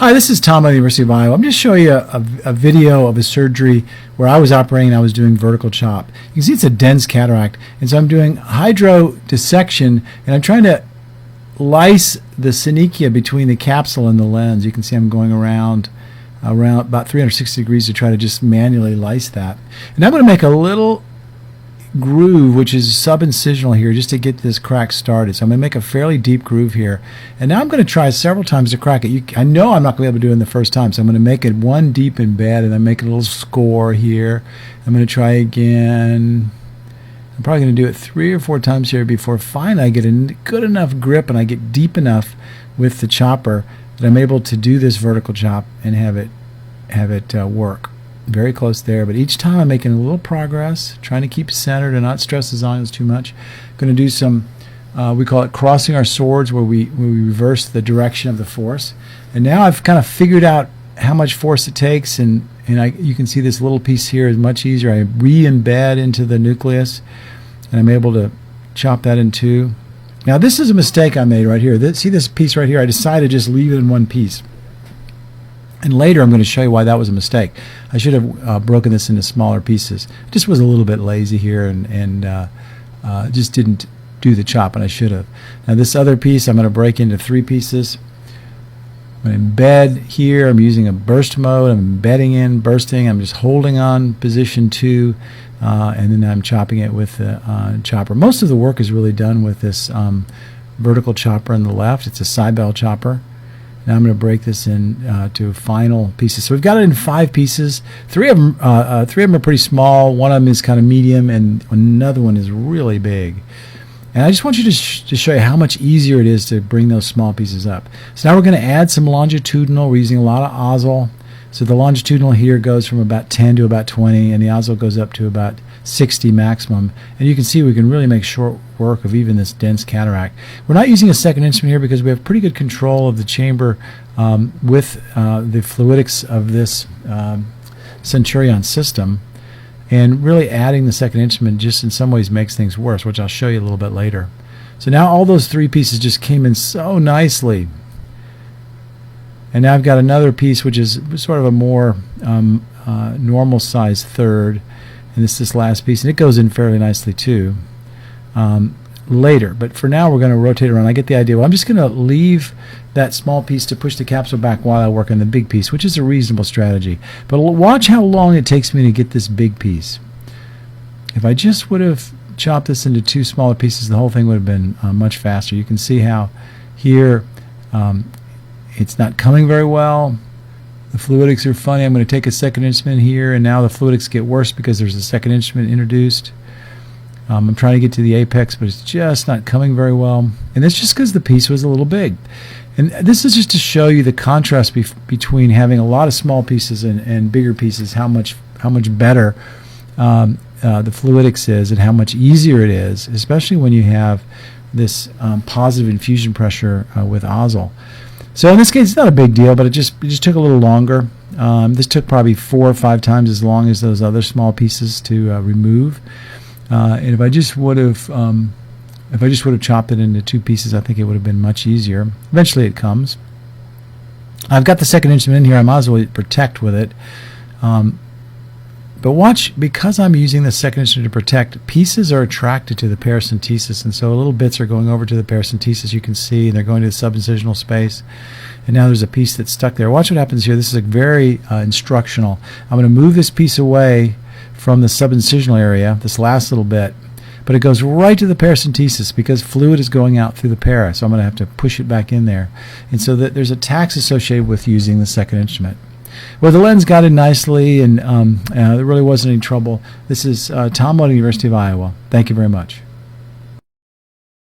Hi, this is Tom at the University of Iowa. I'm just showing you a video of a surgery where I was operating and I was doing vertical chop. You can see it's a dense cataract, and so I'm doing hydrodissection, and I'm trying to lyse the synechia between the capsule and the lens. You can see I'm going around about 360 degrees to try to just manually lyse that. And I'm going to make a little groove, which is subincisional here, just to get this crack started. So I'm going to make a fairly deep groove here, and now I'm going to try several times to crack it. I know I'm not going to be able to do it in the first time, so I'm going to make it one deep embed, and then make a little score here. I'm going to try again. I'm probably going to do it 3 or 4 times here before finally I get a good enough grip and I get deep enough with the chopper that I'm able to do this vertical chop and have it work. Very close there, but each time I'm making a little progress, trying to keep centered and not stress the zonules too much. Going to do some, we call it crossing our swords, where we reverse the direction of the force. And now I've kind of figured out how much force it takes, and you can see this little piece here is much easier. I re-embed into the nucleus, and I'm able to chop that in two. Now this is a mistake I made right here. See this piece right here? I decided to just leave it in one piece. And later I'm going to show you why that was a mistake. I should have broken this into smaller pieces. Just was a little bit lazy here and just didn't do the chop, and I should have. Now this other piece I'm going to break into 3 pieces. I'm going to embed here. I'm using a burst mode. I'm embedding in, bursting. I'm just holding on position 2, and then I'm chopping it with the chopper. Most of the work is really done with this vertical chopper on the left. It's a Cybele chopper. Now I'm going to break this in to final pieces. So we've got it in 5 pieces. 3 of them are pretty small. One of them is kind of medium, and another one is really big. And I just want you to show you how much easier it is to bring those small pieces up. So now we're going to add some longitudinal. We're using a lot of Ozzel. So the longitudinal here goes from about 10 to about 20, and the Ozzel goes up to about 60 maximum. And you can see we can really make short work of even this dense cataract. We're not using a second instrument here because we have pretty good control of the chamber with the fluidics of this Centurion system. And really adding the second instrument just in some ways makes things worse, which I'll show you a little bit later. So now all those 3 pieces just came in so nicely. And now I've got another piece which is sort of a more normal size third, and this last piece, and it goes in fairly nicely too later. But for now we're going to rotate around. I get the idea. Well, I'm just going to leave that small piece to push the capsule back while I work on the big piece, which is a reasonable strategy. But watch how long it takes me to get this big piece. If I just would have chopped this into 2 smaller pieces, the whole thing would have been much faster. You can see how here it's not coming very well. The fluidics are funny. I'm going to take a second instrument here, and now the fluidics get worse because there's a second instrument introduced. I'm trying to get to the apex, but it's just not coming very well. And that's just because the piece was a little big. And this is just to show you the contrast between having a lot of small pieces and bigger pieces, how much better the fluidics is and how much easier it is, especially when you have this positive infusion pressure with Ozzel. So in this case, it's not a big deal, but it just took a little longer. This took probably 4 or 5 times as long as those other small pieces to remove. And if I just would have chopped it into 2 pieces, I think it would have been much easier. Eventually it comes. I've got the second instrument in here. I might as well protect with it. But watch, because I'm using the second instrument to protect, pieces are attracted to the paracentesis, and so little bits are going over to the paracentesis, you can see, and they're going to the subincisional space. And now there's a piece that's stuck there. Watch what happens here. This is a very instructional. I'm going to move this piece away from the subincisional area, this last little bit, but it goes right to the paracentesis because fluid is going out through the para, so I'm going to have to push it back in there. And so there's a tax associated with using the second instrument. Well, the lens got in nicely, and there really wasn't any trouble. This is Tom at the University of Iowa. Thank you very much.